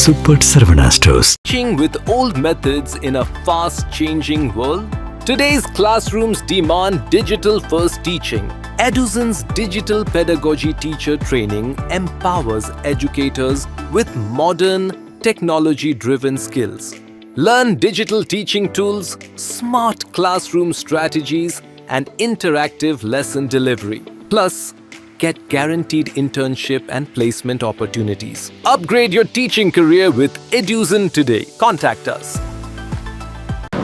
Super Sarvana Stores. Teaching with old methods in a fast-changing world? Today's classrooms demand digital-first teaching. Eduzon's digital pedagogy teacher training empowers educators with modern, technology-driven skills. Learn digital teaching tools, smart classroom strategies, and interactive lesson delivery. Plus, get guaranteed internship and placement opportunities. Upgrade your teaching career with Eduzon today. Contact us.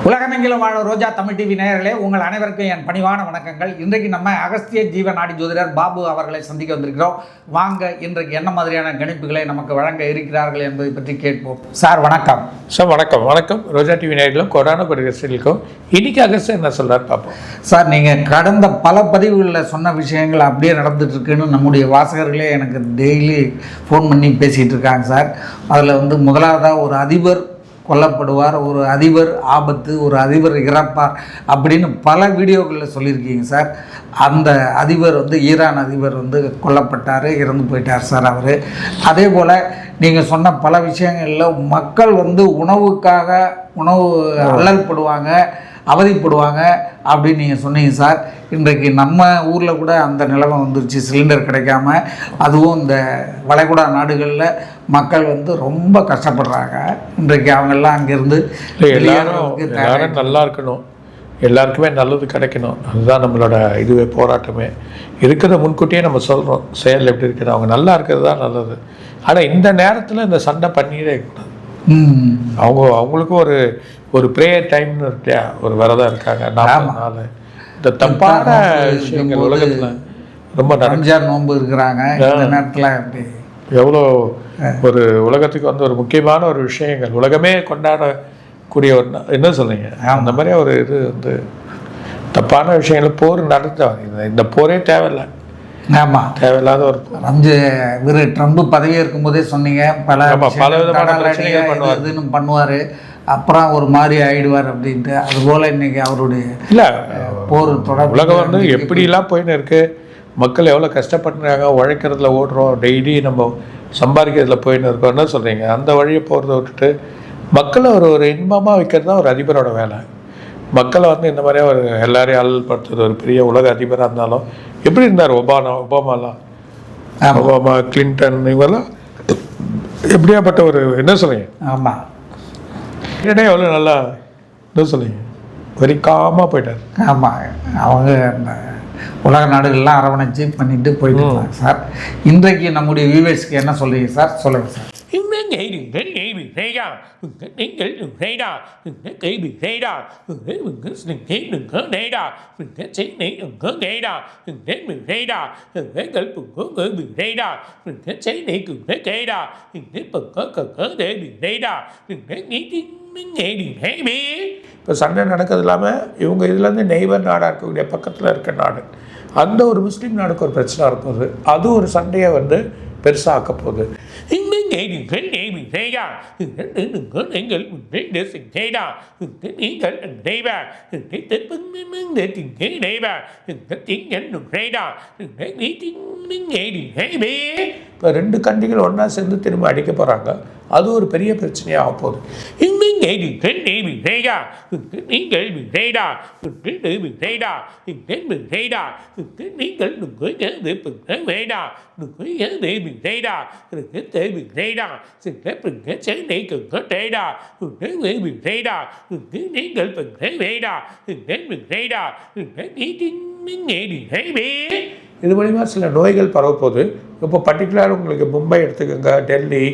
உலகமெங்கிலும் வாழும் ரோஜா Tamil TV நேயர்களே, உங்கள் அனைவருக்கும் என் பணிவான வணக்கங்கள். இன்றைக்கு நம்ம அகஸ்திய ஜீவநாடி ஜோதிடர் பாபு அவர்களை சந்திக்க வந்திருக்கிறோம். வாங்க, இன்றைக்கு என்ன மாதிரியான கணிப்புகளை நமக்கு வழங்க இருக்கிறார்கள் என்பதை பற்றி கேட்போம். சார் வணக்கம். சார் வணக்கம். வணக்கம் ரோஜா டிவி நேயர்களும் கொரோனா பரிகஸ்டிற்கும். இன்னைக்கு அகஸ்தியர் என்ன சொல்றாரு பார்ப்போம். சார், நீங்கள் கடந்த பல பதிவுகளில் சொன்ன விஷயங்கள் அப்படியே நடந்துட்டு இருக்குன்னு நம்முடைய வாசகர்களே எனக்கு டெய்லி ஃபோன் பண்ணி பேசிகிட்டு இருக்காங்க சார். அதில் முதலாவதாக ஒரு அதிபர் கொல்லப்படுவார், ஒரு அதிபர் ஆபத்து, ஒரு அதிபர் இறப்பார் அப்படின்னு பல வீடியோக்களில் சொல்லியிருக்கீங்க சார். அந்த அதிபர் ஈரான் அதிபர் கொல்லப்பட்டார், இறந்து போயிட்டார் சார் அவர். அதே போல் நீங்கள் சொன்ன பல விஷயங்களில் மக்கள் உணவுக்காக அல்லல்படுவாங்க, அவதிப்படுவாங்க அப்படின்னு நீங்கள் சொன்னீங்க சார். இன்றைக்கு நம்ம ஊரில் கூட அந்த நிலைமை வந்துருச்சு, சிலிண்டர் கிடைக்காம. அதுவும் இந்த வளைகுடா நாடுகளில் மக்கள் ரொம்ப கஷ்டப்படுறாங்க. இன்றைக்கு அவங்கெல்லாம் அங்கேருந்து எல்லாரும் நல்லா இருக்கணும், எல்லாருக்குமே நல்லது கிடைக்கணும். அதுதான் நம்மளோட போராட்டமே. இருக்கிறத முன்கூட்டியே நம்ம சொல்கிறோம், செயல் எப்படி இருக்குது, அவங்க நல்லா இருக்கிறது தான் நல்லது. ஆனால் இந்த நேரத்தில் இந்த சண்டை பண்ணிடே கூடாது. அவங்களுக்கும் ஒரு ப்ரேயர் டைம்னு இருக்கியா, ஒரு விரதம் இருக்காங்க 40 நாள். இந்த தப்பான விஷயங்கள் உலகத்தில் ரொம்ப ரம்ஜான் நோன்பு இருக்கிறாங்க. இந்த நேரத்தில் எவ்வளோ ஒரு உலகத்துக்கு ஒரு முக்கியமான ஒரு விஷயங்கள் உலகமே கொண்டாடக்கூடிய ஒரு என்ன சொல்றீங்க, அந்த மாதிரி ஒரு இது தப்பான விஷயங்கள் போர் நடந்தாங்க. இந்த போரே தேவையில்லை. ஆமாம், தேவையில்லாத ஒரு ட்ரம்ப் பதவி இருக்கும்போதே சொன்னீங்க பல விதமான பிரச்சனைகள் பண்ணுவார், அப்புறம் ஒரு மாதிரி ஆயிடுவார் அப்படின்ட்டு. அதுபோல் இன்னைக்கு அவருடைய இல்லை போர் தொடர் உலகம் எப்படிலாம் போயின்னு இருக்கு. மக்கள் எவ்வளோ கஷ்டப்படுறாங்க, உழைக்கிறதுல ஓடுறோம், டெய்லி நம்ம சம்பாதிக்கிறதுல போயின்னு இருக்கோம். என்ன சொல்கிறீங்க, அந்த வழியை போகிறத விட்டுட்டு மக்களை ஒரு இன்பமாக வைக்கிறது தான் ஒரு அதிபரோட வேலை. மக்களை இந்த மாதிரியே எல்லாரையும் அல்படுத்துறது. ஒரு பெரிய உலக அதிபராக இருந்தாலும் எப்படி இருந்தார் ஒபாமாலாம், ஒபாமா, கிளின்டன், இவங்கெல்லாம் எப்படியாப்பட்ட ஒரு என்ன சொல்லுங்க. ஆமாம், எவ்வளோ நல்லா என்ன சொல்லுங்க, வெரி காமாக போயிட்டார். ஆமாம், அவங்க உலக நாடுகள்லாம் அரவணைச்சு பண்ணிட்டு போயிட்டு இருக்காங்க சார். இன்றைக்கு நம்முடைய வியூவர்ஸ்க்கு என்ன சொல்றீங்க சார், சொல்லுங்கள் சார். இப்போ சண்டை நடக்கிறது இல்லாமல் இவங்க இதுலேருந்து நெய்பர் நாடாக இருக்கக்கூடிய பக்கத்தில் இருக்க நாடு, அந்த ஒரு முஸ்லீம் நாடுக்கு ஒரு பிரச்சனை இருப்பது, அது ஒரு சண்டையை பெருசாக ஆக்க போகுது. இப்போ 2 கண்ட்ரிகள் ஒன்றா சேர்ந்து திரும்ப அடிக்க போகிறாங்க, அது ஒரு பெரிய பிரச்சனையாக ஆக போகுது. இது மூலிமா சில நோய்கள் பரவப்போகுது. இப்போ பர்டிகுலர் உங்களுக்கு மும்பை எடுத்துக்கோங்க, டெல்லி,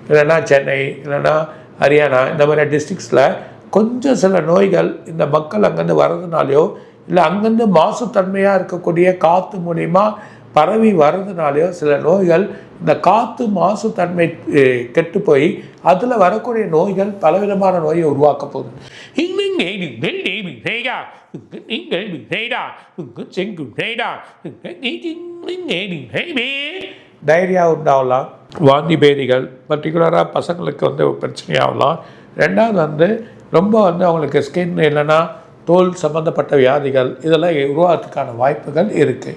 இல்லைன்னா சென்னை, இல்லைன்னா ஹரியானா, இந்த மாதிரி டிஸ்ட்ரிக்ஸில் கொஞ்சம் சில நோய்கள் இந்த மக்கள் அங்கேருந்து வர்றதுனாலையோ இல்லை அங்கேருந்து மாசுத்தன்மையாக இருக்கக்கூடிய காற்று மூலிமா பரவி வர்றதுனாலையோ சில நோய்கள், இந்த காற்று மாசுத்தன்மை கெட்டு போய் அதில் வரக்கூடிய நோய்கள் பலவிதமான நோயை உருவாக்க போகுது. டைரியா உண்டாகலாம், வாந்தி பேதிகள், பர்டிகுலராக பசங்களுக்கு பிரச்சனையாகலாம். ரெண்டாவது ரொம்ப அவங்களுக்கு ஸ்கின் இல்லைன்னா தோல் சம்மந்தப்பட்ட வியாதிகள், இதெல்லாம் உருவாகிறதுக்கான வாய்ப்புகள் இருக்குது.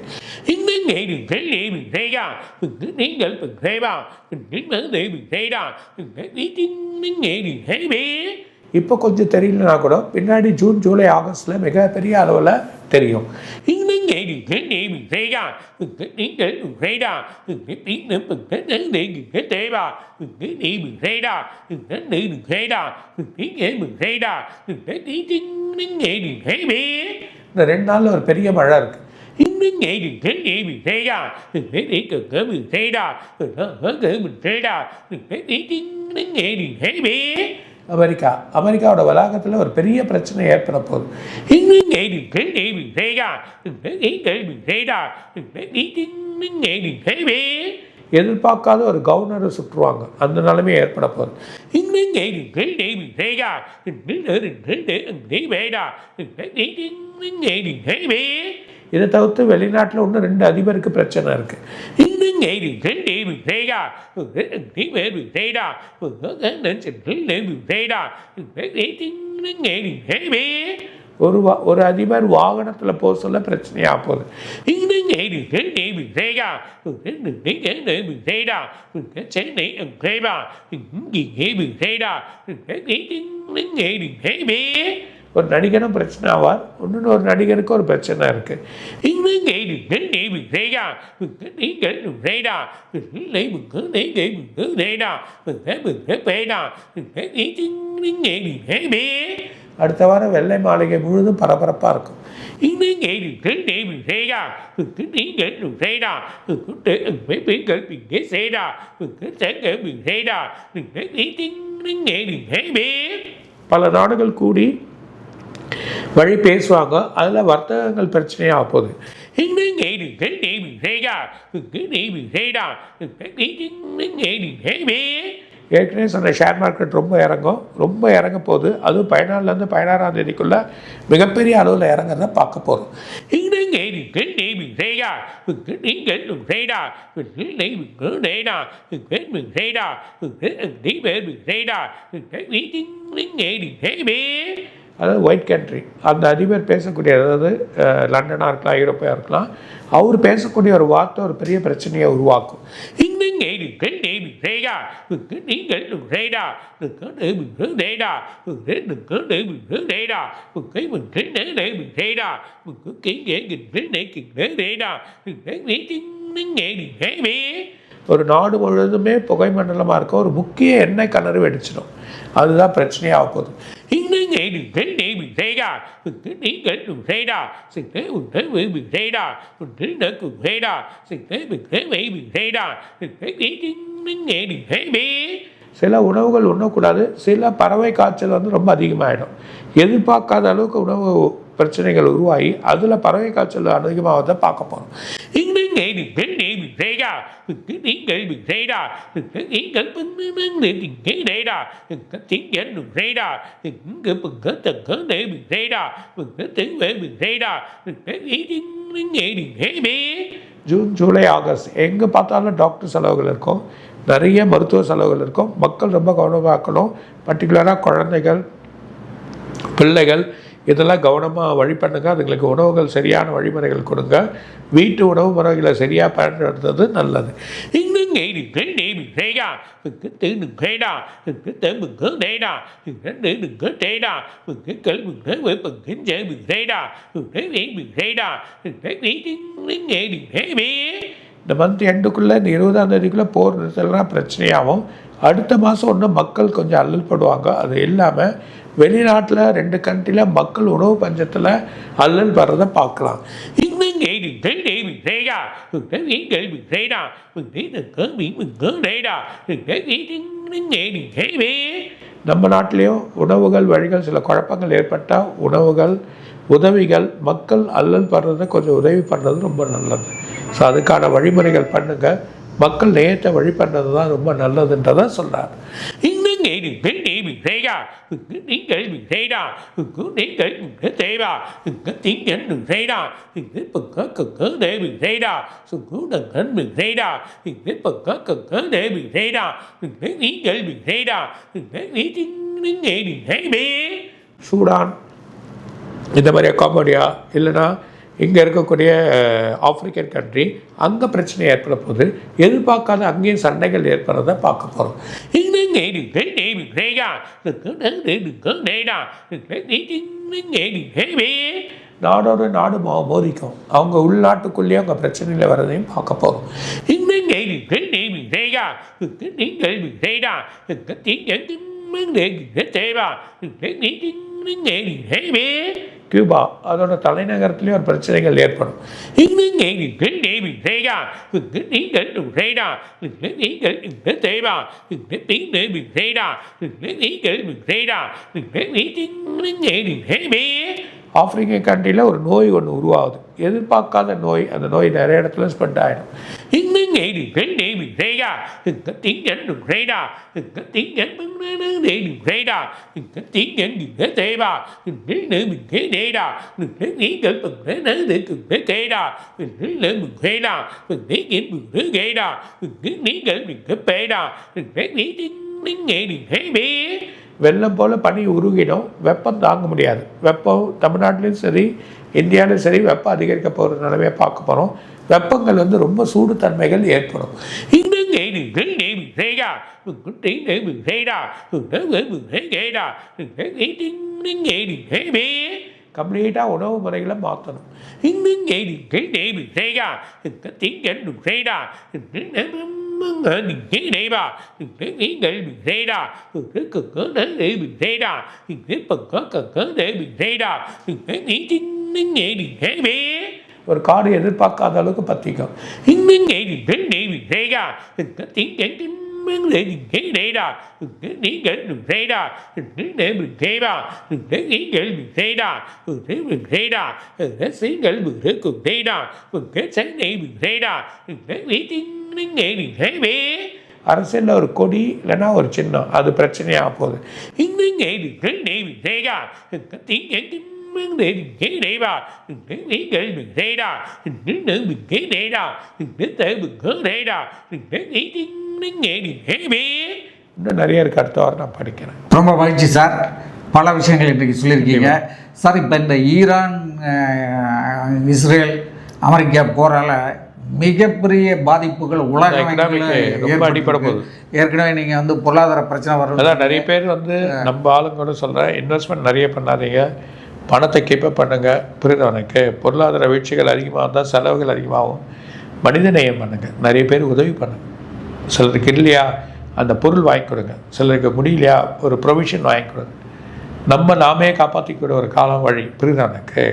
இப்போ கொஞ்சம் தெரியலனா கூட பின்னாடி ஜூன் ஜூலை ஆகஸ்டில் மிகப்பெரிய அளவில் தெரியும். இந்த 2 நாளில் ஒரு பெரிய மழை இருக்கு. அமெரிக்காவோட வளாகத்தில் ஒரு பெரிய பிரச்சனை ஏற்பட போகுது. எதிர்பார்க்காத ஒரு கவர்னரை சுற்றுவாங்க, அந்த நிலைமை ஏற்பட போகுது. இதை தவிர்த்து வெளிநாட்டில் இன்னும் 2 அதிபருக்கு பிரச்சனை இருக்கு. ஒரு அதிபர் வாகனத்தில் போக சொல்ல பிரச்சனையாக போகுது. ஒரு நடிகனும் பிரச்சனை ஆவார், இன்னொன்று ஒரு நடிகருக்கு ஒரு பிரச்சனை இருக்கு. அடுத்த வாரம் வெள்ளை மாளிகை முழுதும் பரபரப்பாக இருக்கும். பல நாடுகள் கூடி வழி பேசுவாங்க, அதில் வர்த்தகங்கள் பிரச்சனையாக போகுது. ஏற்கனவே சொன்ன ஷேர் மார்க்கெட் ரொம்ப இறங்க போகுது. அதுவும் 14லேருந்து 16ஆம் தேதிக்குள்ளே மிகப்பெரிய அளவில் இறங்குறத பார்க்க போகிறோம். அதாவது ஒயிட் கண்ட்ரி, அந்த அதிபர் பேசக்கூடிய, அதாவது லண்டனாக இருக்கலாம், ஐரோப்பியாக இருக்கலாம், அவர் பேசக்கூடிய ஒரு வார்த்தை ஒரு பெரிய பிரச்சனையை உருவாக்கும். ஒரு நாடு முழுவதுமே புகை மண்டலமாக இருக்க ஒரு முக்கிய எண்ணெய் கிணறு வெடிச்சிடும். அதுதான் பிரச்சனையாக போகுது. சில உணவுகள் உண்ணக்கூடாது, சில பறவை காய்ச்சல் ரொம்ப அதிகமாகிடும். எதிர்பார்க்காத அளவுக்கு உணவு பிரச்சனைகள் உருவாகி அதில் பறவை காய்ச்சல் அதிகமாக பார்க்க போகிறோம். ஜூன் ஜூலை ஆகஸ்ட் எங்கே பார்த்தாலும் டாக்டர் செலவுகள் இருக்கும், நிறைய மருத்துவ செலவுகள் இருக்கும். மக்கள் ரொம்ப கவனமாக இருக்கணும். பர்டிகுலராக குழந்தைகள், பிள்ளைகள் இதெல்லாம் கவனமாக வழி பண்ணுங்க. அதுங்களுக்கு உணவுகள் சரியான வழிமுறைகள் கொடுங்க. வீட்டு உணவு முறைகளை சரியாக பயன்படுத்துறது நல்லது. இந்த மந்த் எண்டுக்குள்ளே, இந்த 20ஆம் தேதிக்குள்ளே போர் நிறுத்தலாம் பிரச்சனையாகும். அடுத்த மாதம் ஒன்று மக்கள் கொஞ்சம் அல்லல் படுவாங்க. அது இல்லாமல் வெளிநாட்டில் 2 கண்ட்ரியில் மக்கள் உணவு பஞ்சத்தில் அல்லல் படுறதை பார்க்கலாம். நம்ம நாட்டிலையும் உணவுகள் வழிகள் சில குழப்பங்கள் ஏற்பட்டால் உணவுகள், உதவிகள், மக்கள் அல்லல் படுறதை கொஞ்சம் உதவி பண்ணுறது ரொம்ப நல்லது. ஸோ அதுக்கான வழிமுறைகள் பண்ணுங்கள். மக்கள் நேயத்தை வழி பண்ணுறது தான் ரொம்ப நல்லதுன்றதை சொல்கிறார். சூடான் இந்த மாதிரி கம்போடியா இல்லைன்னா இங்கே இருக்கக்கூடிய ஆப்பிரிக்கன் கண்ட்ரி, அங்கே பிரச்சனை ஏற்பட போது எதிர்பார்க்காத அங்கேயும் சண்டைகள் ஏற்படுறத பார்க்க போகிறோம். நாடோட நாடு மோதிக்கும். அவங்க உள்நாட்டுக்குள்ளேயே அவங்க பிரச்சனையில் வர்றதையும் பார்க்க போகிறோம். கியூபா அதோட தலைநகரத்திலேயே ஒரு பிரச்சனைகள் ஏற்படும். ஆப்பிரிக்க கண்ட்ரியில் ஒரு நோய் ஒன்று உருவாகுது, எதிர்பார்க்காத நோய். அந்த நோய் நிறைய இடத்துல ஸ்ப்ரெட் ஆகிடும். வெள்ளம் போல் பனி உருகிடும், வெப்பம் தாங்க முடியாது. வெப்பம் தமிழ்நாட்டிலையும் சரி இந்தியாவிலும் சரி வெப்பம் அதிகரிக்க போகிற நிலைமையை பார்க்க போகிறோம். வெப்பங்கள் வந்து ரொம்ப சூடு தன்மைகள் ஏற்படும். கம்ப்ளீட்டாக உணவு முறைகளை மாற்றணும். ஒரு காடு எதிர்பார்க்காத அளவுக்கு பற்றிக்கும். அரசியலில் ஒரு கொடி இல்லைன்னா ஒரு சின்னம், அது பிரச்சனையாக போகுது. இன்னும் நிறைய இருக்கு, அடுத்த வாரம் நான் படிக்கிறேன். ரொம்ப மகிழ்ச்சி சார், பல விஷயங்கள் இன்றைக்கு சொல்லியிருக்கீங்க சார். இப்போ இந்த ஈரான், இஸ்ரேல், அமெரிக்கா போரால மிகப்பெரிய பாதிப்புகள் உலக அடிப்படை போகுது. ஏற்கனவே நீங்கள் வந்து பொருளாதார பிரச்சனை வரும். அதான் நிறைய பேர் வந்து நம்ம ஆளுங்களோட சொல்கிறேன், இன்வெஸ்ட்மெண்ட் நிறைய பண்ணாதீங்க, பணத்தை கீப்பப் பண்ணுங்க. புரியுது எனக்கு? பொருளாதார வீழ்ச்சிகள் அதிகமாக இருந்தால் செலவுகள் அதிகமாகும். மனிதநேயம் பண்ணுங்க, நிறைய பேர் உதவி பண்ணுங்க. சிலருக்கு இல்லையா அந்த பொருள் வாங்கி கொடுங்க, சிலருக்கு முடியலையா ஒரு ப்ரொவிஷன் வாங்கி கொடுங்க. நாமே காப்பாற்றிக்கூட ஒரு காலம் வழி. புரியுது எனக்கு?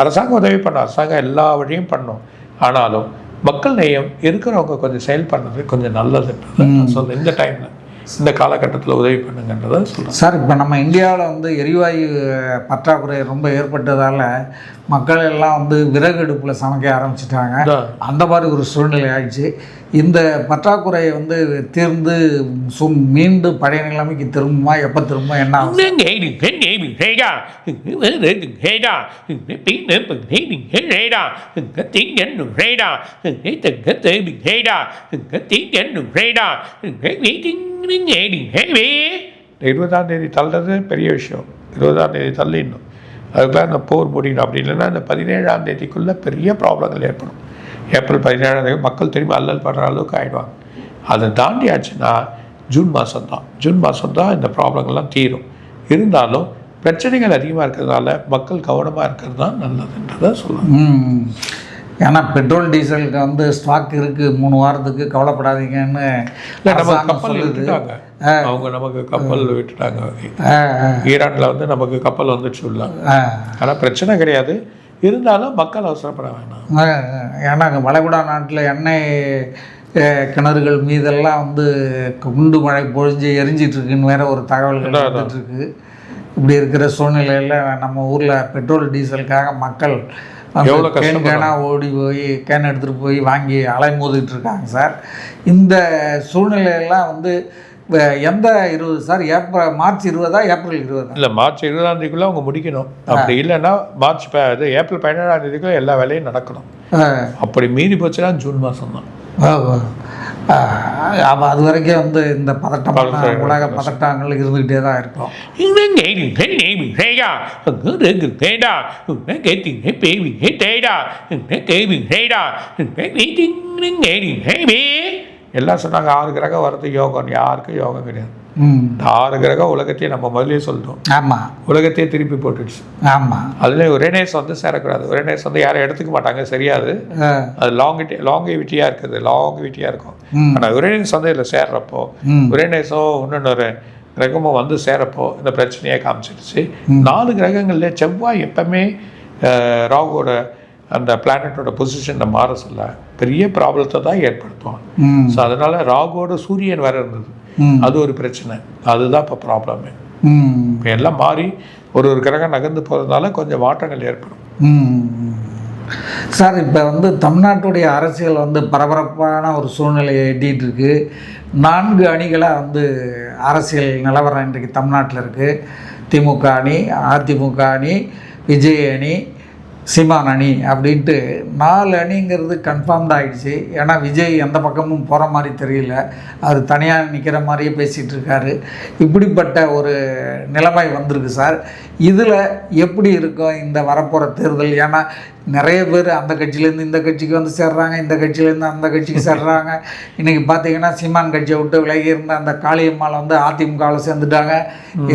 அரசாங்கம் உதவி பண்ண, அரசாங்கம் எல்லா வழியும் பண்ணும். ஆனாலும் மக்கள் நேயம் இருக்கிறவங்க கொஞ்சம் செயல் பண்ணுறது கொஞ்சம் நல்லதுன்றது சொல்ல இந்த டைமில், இந்த காலகட்டத்தில் உதவி பண்ணுங்கன்றதை சொல்கிறேன் சார். இப்போ நம்ம இந்தியாவில் வந்து எரிவாயு பற்றாக்குறை ரொம்ப ஏற்பட்டதால் மக்கள் எல்லாம் வந்து விறகு அடுப்பில் சமைக்க ஆரம்பிச்சிட்டாங்க. அந்த மாதிரி ஒரு சூழ்நிலை ஆயிடுச்சு. இந்த பற்றாக்குறையை வந்து தீர்ந்து மீண்டும் பழைய நிலைமைக்கு திரும்புமா, எப்போ திரும்ப, என்ன ஆகும்? இருபதாம் தேதி தள்ளுறது பெரிய விஷயம். 20ஆம் தேதி தள்ளிடணும், அதுக்குலாம் இந்த போர் முடியணும். அப்படி இல்லைன்னா இந்த 17ஆம் தேதிக்குள்ளே பெரிய ப்ராப்ளங்கள் ஏற்படும். ஏப்ரல் 17ஆம் தேதி மக்கள் திரும்பி அல்லல் படுற அளவுக்கு ஆகிடுவாங்க. அதை தாண்டி ஆச்சுன்னா ஜூன் மாதம் தான் இந்த ப்ராப்ளங்கள்லாம் தீரும். இருந்தாலும் பிரச்சனைகள் அதிகமாக இருக்கிறதுனால மக்கள் கவனமாக இருக்கிறது தான் நல்லதுன்றதை சொல்லலாம். ஏன்னா பெட்ரோல் டீசலுக்கு வந்து ஸ்டாக் இருக்குது, 3 வாரத்துக்கு, கவலைப்படாதீங்கன்னு நம்ம கப்பல் விட்டுட்டாங்க. அவங்க நமக்கு கப்பல் விட்டுட்டாங்க. ஈரானில் வந்து நமக்கு கப்பல் வந்துச்சு உள்ள. ஆனால் பிரச்சனை கிடையாது, இருந்தாலும் மக்கள் அவசரப்பட வேணாம். ஏன்னா வளைகுடா நாட்டில் எண்ணெய் கிணறுகள் மீதெல்லாம் வந்து குண்டு மழை பொழிஞ்சு எரிஞ்சிட்டு இருக்குன்னு வேற ஒரு தகவல்கள் வந்துட்டு இருக்கு. இப்படி இருக்கிற சூழ்நிலையில் நம்ம ஊரில் பெட்ரோல் டீசலுக்காக மக்கள் கேனாக ஓடி போய் கேன் எடுத்துகிட்டு போய் வாங்கி அலைமோதிட்டு இருக்காங்க சார். இந்த சூழ்நிலையெல்லாம் வந்து எந்த 20 சார்? மார்ச் 20ஆ, ஏப்ரல் 20ஆ? இல்லை, மார்ச் 20ஆம் தேதிக்குள்ளே அவங்க முடிக்கணும். அப்படி இல்லைன்னா ஏப்ரல் 17ஆம் தேதிக்குள்ளே எல்லா வேலையும் நடக்கணும். அப்படி மீறி போச்சுன்னா ஜூன் மாதம் தான். அது வரைக்கும் வந்து இந்த பதட்டமான உலக பதட்டங்கள் இருந்துக்கிட்டே தான் இருக்கும். எல்லாம் சொன்னாங்க 6 கிரகம் வரது யோகம். யாருக்கும் யோகம் கிடையாது. இந்த 6 கிரகம் உலகத்தையே நம்ம முதலே சொல்லிட்டோம். ஆமாம், உலகத்தையே திருப்பி போட்டுடுச்சு. ஆமாம், அதில் ஒரேனேஸ் வந்து சேரக்கூடாது. ஒரேனேஸ் வந்து யாரும் எடுத்துக்க மாட்டாங்க, சரியாது. அது லாங்கிவிட்டியாக இருக்குது, லாங்கிவிட்டியாக இருக்கும். ஆனால் ஒரேனேஸ் வந்து இதில் சேர்றப்போ ஒரேனேஸோ இன்னொரு கிரகமும் வந்து சேரப்போ இந்த பிரச்சனையை காமிச்சிடுச்சு. 4 கிரகங்கள்ல செவ்வாய் எப்பவுமே ராகுவோட அந்த பிளானட்டோட பொசிஷனை மாற சொல்ல பெரிய ப்ராப்ளத்தை தான் ஏற்படுத்துவான். ஸோ அதனால ராகுவோட சூரியன் வேற இருந்தது, அது ஒரு பிரச்சனை. அதுதான் இப்போ ப்ராப்ளமே. இப்போ எல்லாம் மாறி ஒரு கிரகம் நகர்ந்து போகிறதுனால கொஞ்சம் மாற்றங்கள் ஏற்படும். சார், இப்போ வந்து தமிழ்நாட்டுடைய அரசியல் வந்து பரபரப்பான ஒரு சூழ்நிலையை எட்டிகிட்டு இருக்கு. 4 அணிகளாக வந்து அரசியல் நிலவரம் இன்றைக்கு தமிழ்நாட்டில் இருக்குது. திமுக அணி, அதிமுக அணி, விஜய் அணி, சீமான் அணி அப்படின்ட்டு 4 அணிங்கிறது கன்ஃபார்ம்டு ஆகிடுச்சு. ஏன்னா விஜய் எந்த பக்கமும் போகிற மாதிரி தெரியல, அவர் தனியாக நிற்கிற மாதிரியே பேசிகிட்டு இருக்காரு. இப்படிப்பட்ட ஒரு நிலைமை வந்திருக்கு சார். இதில் எப்படி இருக்கும் இந்த வரப்போகிற தேர்தல்? ஏன்னா நிறைய பேர் அந்த கட்சியிலேருந்து இந்த கட்சிக்கு வந்து சேர்றாங்க, இந்த கட்சியிலேருந்து அந்த கட்சிக்கு சேர்றாங்க. இன்றைக்கி பார்த்தீங்கன்னா சீமான் கட்சியை விட்டு விலகி இருந்த அந்த காளியம்மாள் வந்து அதிமுகவில் சேர்ந்துட்டாங்க.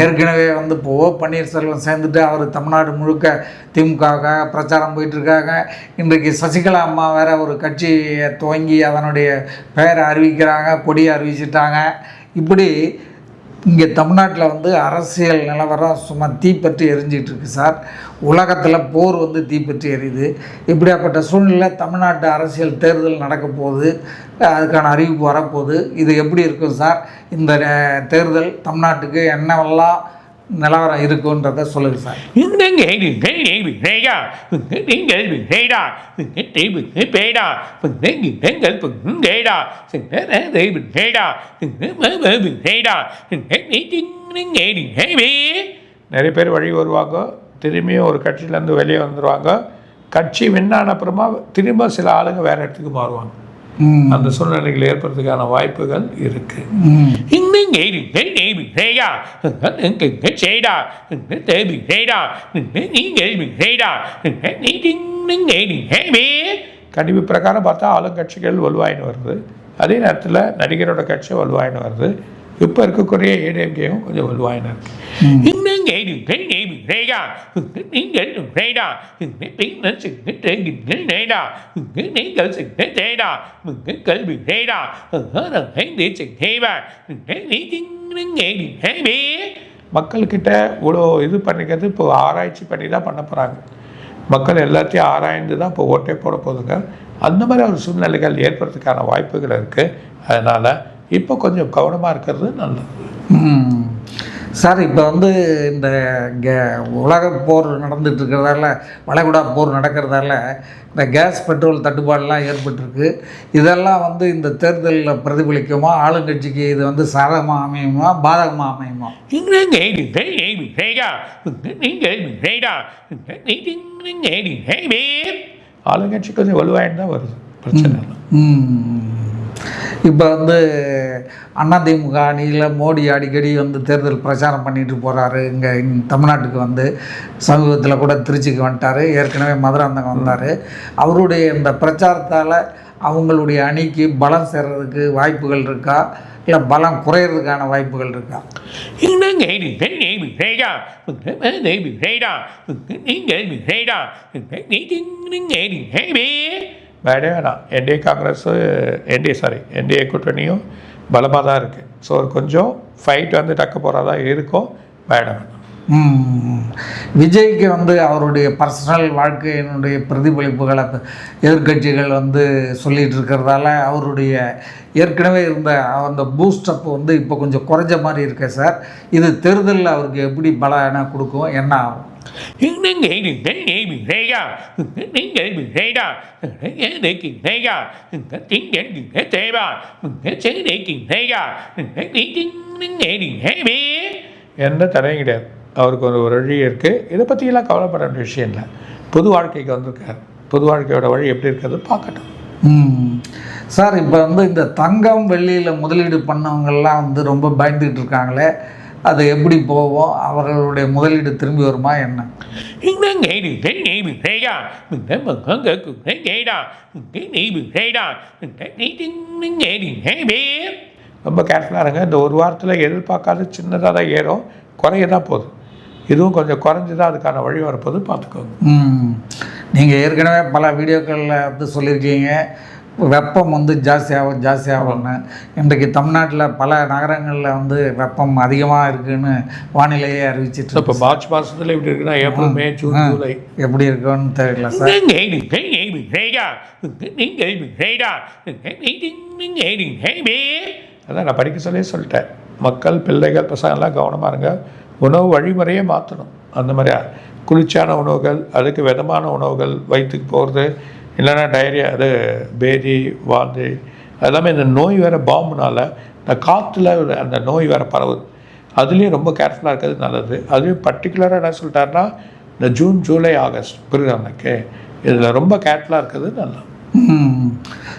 ஏற்கனவே வந்து இப்போ பன்னீர்செல்வம் சேர்ந்துட்டு அவர் தமிழ்நாடு முழுக்க திமுகவுக்காக பிரச்சாரம் போயிட்டுருக்காங்க. இன்றைக்கு சசிகலா அம்மா வேற ஒரு கட்சியை துவங்கி அதனுடைய பெயரை அறிவிக்கிறாங்க, கொடியை அறிவிச்சிட்டாங்க. இப்படி இங்கே தமிழ்நாட்டில் வந்து அரசியல் நிலவரம் சும்மா தீப்பற்றி எரிஞ்சிகிட்டு இருக்குது சார். உலகத்தில் போர் வந்து தீப்பற்றி எரியுது. இப்படியாப்பட்ட சூழ்நிலை தமிழ்நாட்டு அரசியல் தேர்தல் நடக்க போகுது, அதுக்கான அறிவிப்பு வரப்போகுது. இது எப்படி இருக்கும் சார்? இந்த தேர்தல் தமிழ்நாட்டுக்கு என்னவெல்லாம் நிலவரம் இருக்குன்றத சொல்லுங்க சார். நிறைய பேர் வழி வருவாங்க, திரும்பியும் ஒரு கட்சியிலேருந்து வெளியே வந்துடுவாங்க. கட்சி வின்னான அப்புறமா திரும்ப சில ஆளுங்க வேற இடத்துக்கு மாறுவாங்க. அந்த சூழ்நிலைகள் ஏற்படுறதுக்கான வாய்ப்புகள் இருக்கு. கணிப்பு பிரகாரம் பார்த்தா ஆளுங்கட்சிகள் வலுவாயின்னு வருது. அதே நேரத்தில் நடிகரோட கட்சி வலுவாயின்னு வருது. இப்போ இருக்கக்கூடிய ஏடிஎம்கேவும் கொஞ்சம் வலுவாயின்னு இருக்கு. மக்கள்கிட்ட இவ்வளோ இது பண்ணிக்கிறது இப்போ ஆராய்ச்சி பண்ணி தான் பண்ண போகிறாங்க. மக்கள் எல்லாத்தையும் ஆராய்ந்து தான் இப்போ ஓட்டே போட போதுங்க. அந்த மாதிரி ஒரு சூழ்நிலைகள் ஏற்படுறதுக்கான வாய்ப்புகள் இருக்குது. அதனால் இப்போ கொஞ்சம் கவனமாக இருக்கிறது நல்லது. சார், இப்போ வந்து இந்த உலக போர் நடந்துட்டு இருக்கிறதால, வளைகுடா போர் நடக்கிறதால இந்த கேஸ் பெட்ரோல் தட்டுப்பாடெல்லாம் ஏற்பட்டிருக்கு. இதெல்லாம் வந்து இந்த தேர்தலில் பிரதிபலிக்குமா? ஆளுங்கட்சிக்கு இது வந்து சாதகமாக அமையுமா, பாதகமாக அமையுமா? ஆளுங்கட்சி கொஞ்சம் வலுவாயின்னு தான் வருது, பிரச்சனை இல்லை. இப்போ வந்து அதிமுக அணியில் மோடி அடிக்கடி வந்து தேர்தல் பிரச்சாரம் பண்ணிட்டு போகிறாரு. இங்கே தமிழ்நாட்டுக்கு வந்து சமீபத்தில் கூட திருச்சிக்கு வந்துட்டார், ஏற்கனவே மதுராந்தகம் வந்தார். அவருடைய இந்த பிரச்சாரத்தால் அவங்களுடைய அணிக்கு பலம் சேர்றதுக்கு வாய்ப்புகள் இருக்கா, இல்லை பலம் குறையிறதுக்கான வாய்ப்புகள் இருக்கா? வேணாம். என்டிஏ கூட்டணியும் பலமாக தான் இருக்குது. ஸோ கொஞ்சம் ஃபைட் வந்து டக்க போகிறதா இருக்கும். வேணாம். விஜய்க்கு வந்து அவருடைய பர்சனல் வாழ்க்கையினுடைய பிரதிபலிப்புகளை எதிர்கட்சிகள் வந்து சொல்லிகிட்டு இருக்கிறதால அவருடைய ஏற்கனவே இருந்த அந்த பூஸ்டப் வந்து இப்போ கொஞ்சம் குறைஞ்ச மாதிரி இருக்கு சார். இது தேர்தலில் அவருக்கு எப்படி பலனை கொடுக்கும், என்ன ஆகும்? எந்த தடையும் கிடையாது. அவருக்கு ஒரு வழி இருக்குது. இதை பற்றியெல்லாம் கவலைப்பட வேண்டிய விஷயம் இல்லை. பொது வாழ்க்கைக்கு வந்திருக்கார். பொது வாழ்க்கையோட வழி எப்படி இருக்கிறது பார்க்கட்டும். சார் இப்போ வந்து இந்த தங்கம் வெள்ளியில் முதலீடு பண்ணவங்கெல்லாம் வந்து ரொம்ப பயந்துகிட்டு இருக்காங்களே, அது எப்படி போவோம்? அவர்களுடைய முதலீடு திரும்பி வருமா என்ன? ரொம்ப கேர்ஃபுல்லாக இருங்க. இந்த ஒரு வாரத்தில் எதிர்பார்க்காத சின்னதாக தான் ஏறும், குறைய தான் போகுது. இதுவும் கொஞ்சம் குறைஞ்சி தான் அதுக்கான வழி வரப்போது, பார்த்துக்கோங்க. நீங்கள் ஏற்கனவே பல வீடியோக்களில் வந்து சொல்லியிருக்கீங்க, வெப்பம் வந்து ஜாஸ்தியாகும்னு. இன்றைக்கு தமிழ்நாட்டில் பல நகரங்களில் வந்து வெப்பம் அதிகமாக இருக்குதுன்னு வானிலையே அறிவிச்சிட்டு. இப்போ மார்ச் மாதத்தில் எப்படி இருக்குன்னா ஏப்ரல், மே, ஜூன், ஜூலை எப்படி இருக்குன்னு தெரியல சார். அதான் நான் படிக்க சொல்லிட்டேன். மக்கள், பிள்ளைகள், பசங்கள்லாம் கவனமாக இருங்க. உணவு வழிமுறையே மாற்றணும். அந்த மாதிரி குளிர்ச்சியான உணவுகள், அதுக்கு விதமான உணவுகள், வயிற்றுக்கு போகிறது, இல்லைன்னா டைரியா, அது பேதி, வாந்தி, எல்லாமே இந்த நோய் வேறு பாம்புனால் இந்த காற்றுல அந்த நோய் வேறு பரவுது. அதுலேயும் ரொம்ப கேர்ஃபுல்லாக இருக்கிறது நல்லது. அதுலேயும் பர்டிகுலராக என்ன சொல்லிட்டாருன்னா இந்த ஜூன், ஜூலை, ஆகஸ்ட், புரியுது எனக்கு, இதில் ரொம்ப கேர்ஃபுல்லாக இருக்கிறது நல்லது.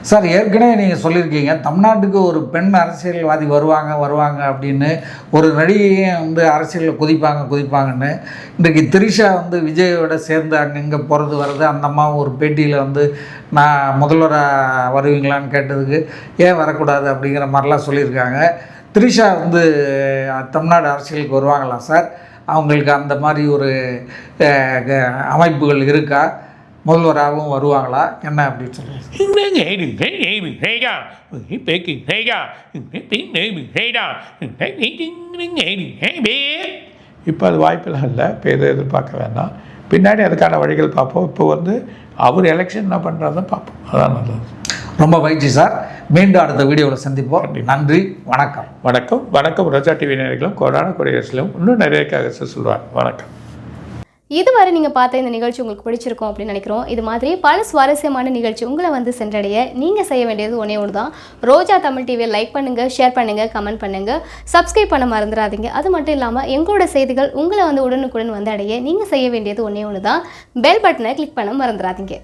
சார், ஏற்கனவே நீங்கள் சொல்லியிருக்கீங்க தமிழ்நாட்டுக்கு ஒரு பெண் அரசியல்வாதி வருவாங்க அப்படின்னு. ஒரு நடிகையும் வந்து அரசியலில் குதிப்பாங்கன்னு. இன்றைக்கு திரிஷா வந்து விஜயோட சேர்ந்து அங்கங்கே போகிறது வர்றது. அந்த அம்மா ஒரு பேட்டியில் வந்து நான் முதல்வராக வருவீங்களான்னு கேட்டதுக்கு ஏன் வரக்கூடாது அப்படிங்கிற மாதிரிலாம் சொல்லியிருக்காங்க. திரிஷா வந்து தமிழ்நாடு அரசியலுக்கு வருவாங்களா சார்? அவங்களுக்கு அந்த மாதிரி ஒரு அமைப்புகள் இருக்கா? முதல்வராகவும் வருவாங்களா என்ன அப்படின்னு சொல்லுங்கள். இப்போ அது வாய்ப்பெல்லாம் இல்லை. இப்போ எதுவும் எதிர்பார்க்க வேண்டாம். பின்னாடி அதுக்கான வழிகள் பார்ப்போம். இப்போ வந்து அவர் எலெக்ஷன் என்ன பண்ணுறதான் பார்ப்போம். அதான் நல்லது. ரொம்ப மகிழ்ச்சி சார். மீண்டும் அடுத்த வீடியோவில் சந்திப்போம். நன்றி, வணக்கம். வணக்கம் ரோஜா டிவி நேயர்களும், கொரோனா கொரியர்ஸ்லையும் இன்னும் நிறைய சொல்லுவார். வணக்கம். இதுவரை நீங்கள் பார்த்த இந்த நிகழ்ச்சி உங்களுக்கு பிடிச்சிருக்கும் அப்படின்னு நினைக்கிறோம். இது மாதிரி பல சுவாரஸ்யமான நிகழ்ச்சி உங்களை வந்து சென்றடைய நீங்கள் செய்ய வேண்டியது ஒன்றே ஒன்று தான். ரோஜா தமிழ் டிவியை லைக் பண்ணுங்கள், ஷேர் பண்ணுங்கள், கமெண்ட் பண்ணுங்கள், சப்ஸ்கிரைப் பண்ண மறந்துடாதீங்க. அது மட்டும் இல்லாமல் எங்களோட செய்திகள் உங்களை வந்து உடனுக்குடன் வந்து அடைய நீங்கள் செய்ய வேண்டியது ஒன்றே ஒன்று தான். பெல் பட்டனை கிளிக் பண்ண மறந்துடாதீங்க.